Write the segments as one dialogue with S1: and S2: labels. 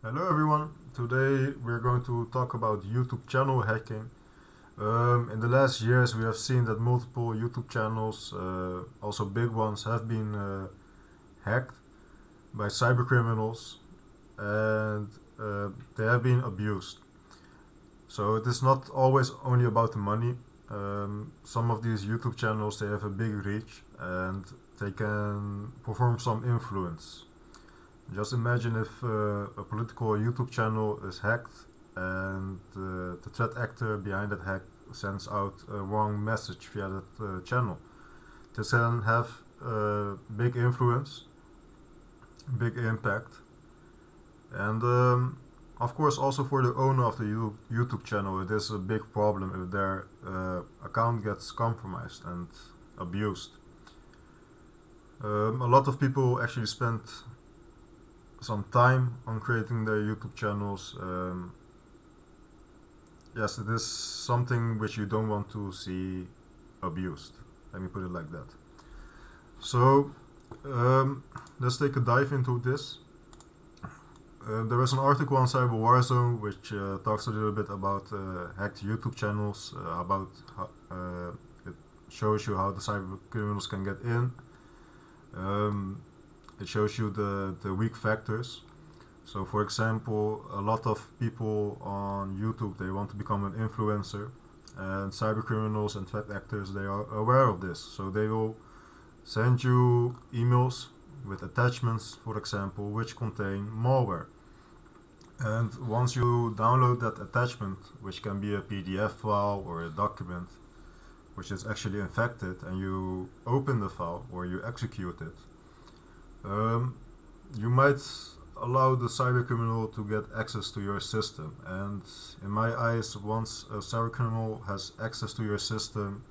S1: Hello everyone. Today we're going to talk about YouTube channel hacking. In the last years we have seen that multiple YouTube channels, also big ones, have been hacked by cyber criminals and they have been abused. So it is not always only about the money. Some of these YouTube channels, they have a big reach and they can perform some influence. Just imagine if a political YouTube channel is hacked and the threat actor behind that hack sends out a wrong message via that channel. This can have big influence, big impact, and of course also for the owner of the YouTube channel it is a big problem if their account gets compromised and abused. A lot of people actually spend some time on creating their YouTube channels. Yes, it is something which you don't want to see abused. Let me put it like that. So let's take a dive into this. There was an article on Cyber Warzone which talks a little bit about hacked YouTube channels, about how, it shows you how the cyber criminals can get in. It shows you the weak factors. So for example, a lot of people on YouTube, they want to become an influencer, and cyber criminals and threat actors, they are aware of this. So they will send you emails with attachments, for example, which contain malware. And once you download that attachment, which can be a PDF file or a document, which is actually infected, and you open the file or you execute it, you might allow the cyber criminal to get access to your system. And in my eyes, once a cyber criminal has access to your system,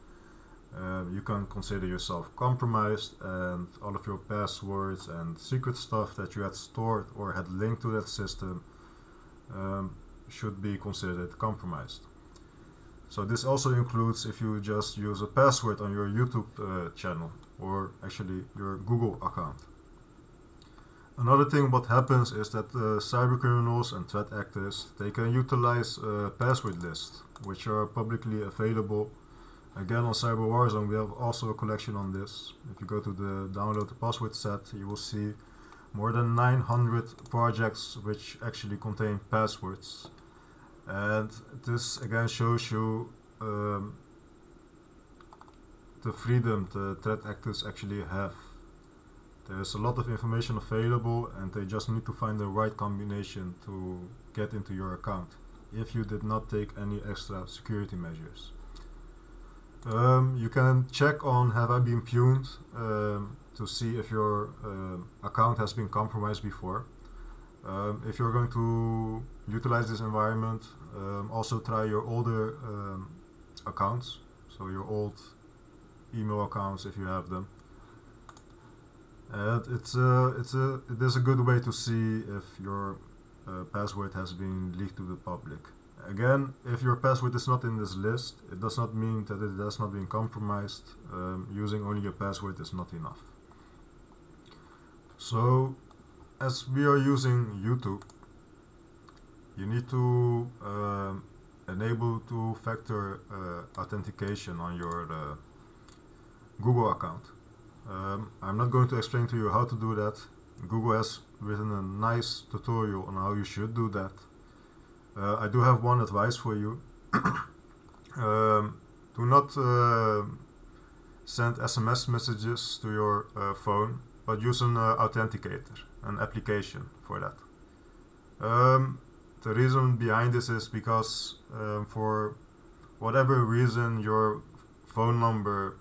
S1: you can consider yourself compromised, and all of your passwords and secret stuff that you had stored or had linked to that system should be considered compromised. So this also includes if you just use a password on your YouTube channel, or actually your Google account. Another thing what happens is that cyber criminals and threat actors, they can utilize password lists which are publicly available. Again, on Cyber Warzone we have also a collection on this. If you go to the download the password set, you will see more than 900 projects which actually contain passwords. And this again shows you the freedom the threat actors actually have. There's a lot of information available and they just need to find the right combination to get into your account if you did not take any extra security measures. You can check on have I been pwned to see if your account has been compromised before. If you're going to utilize this environment, also try your older accounts, so your old email accounts if you have them. And it is a good way to see if your password has been leaked to the public. Again, if your password is not in this list, it does not mean that it has not been compromised. Using only your password is not enough. So, as we are using YouTube, you need to enable two-factor authentication on your Google account. I'm not going to explain to you how to do that. Google has written a nice tutorial on how you should do that. I do have one advice for you. Do not send SMS messages to your phone, but use an authenticator, an application for that. The reason behind this is because for whatever reason your phone number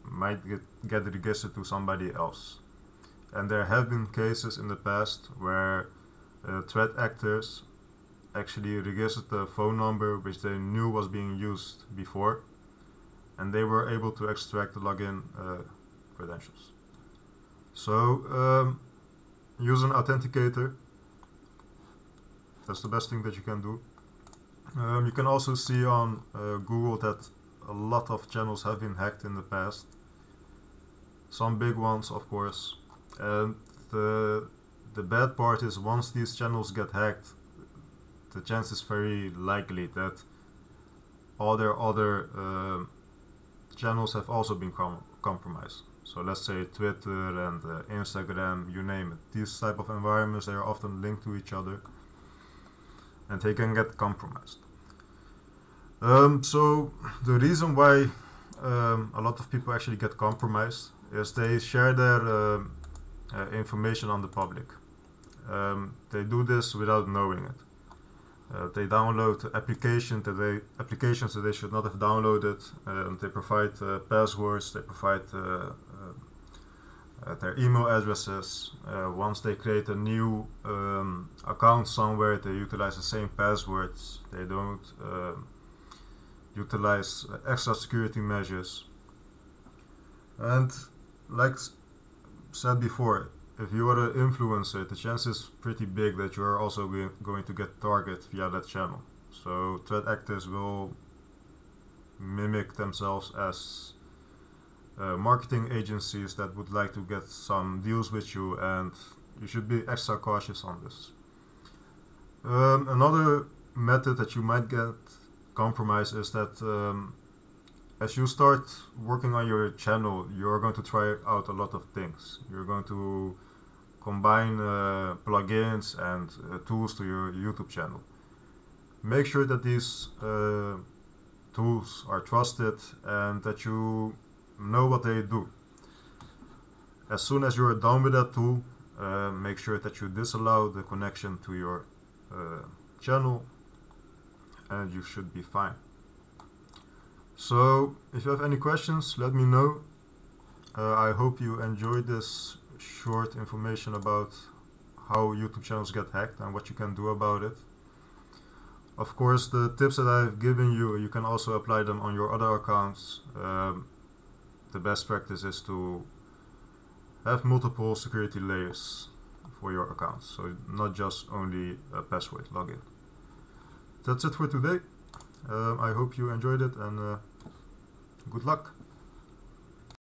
S1: might get registered to somebody else. And there have been cases in the past where threat actors actually registered the phone number which they knew was being used before, and they were able to extract the login credentials. So use an authenticator. That's the best thing that you can do. You can also see on Google that a lot of channels have been hacked in the past. Some big ones, of course, and the bad part is once these channels get hacked, the chance is very likely that all their other channels have also been compromised. So let's say Twitter and Instagram, you name it. These type of environments, they are often linked to each other and they can get compromised. So the reason why a lot of people actually get compromised is they share their information on the public. They do this without knowing it. They download applications that they should not have downloaded. They provide passwords. They provide their email addresses. Once they create a new account somewhere, they utilize the same passwords. They don't utilize extra security measures. And like said before, if you are an influencer, the chance is pretty big that you are also going to get targeted via that channel. So threat actors will mimic themselves as marketing agencies that would like to get some deals with you, and you should be extra cautious on this. Another method that you might get compromised is that as you start working on your channel, you're going to try out a lot of things. You're going to combine plugins and tools to your YouTube channel. Make sure that these tools are trusted and that you know what they do. As soon as you're done with that tool, make sure that you disallow the connection to your channel and you should be fine. So if you have any questions, let me know. I hope you enjoyed this short information about how YouTube channels get hacked and what you can do about it. Of course, the tips that I've given you, you can also apply them on your other accounts. The best practice is to have multiple security layers for your accounts, so not just only a password login. That's it for today. I hope you enjoyed it, and good luck.